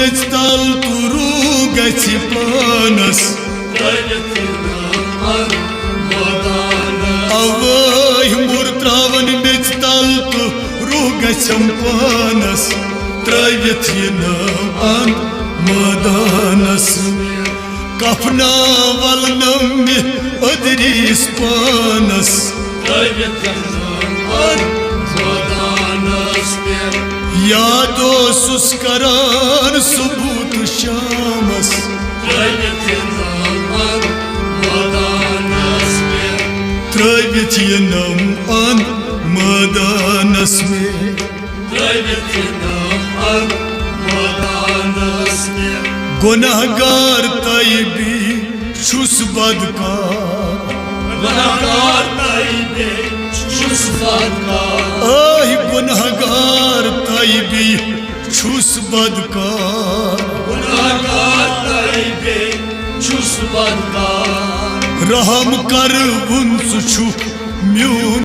मेचतल तुरु गछि पानस अवै मुर त्रावन मेचतल तुरु गछम पानस त्रयथ यन मदानस कफना वलनम अदरिस पानस यादो सुस्करान सुबूत शामस त्रयथ यनम अन मदानस में गुनहगार तैबी छुस बदकार आह गुनहगार तैबी छुस बदकार रहम कर वुन छु म्यून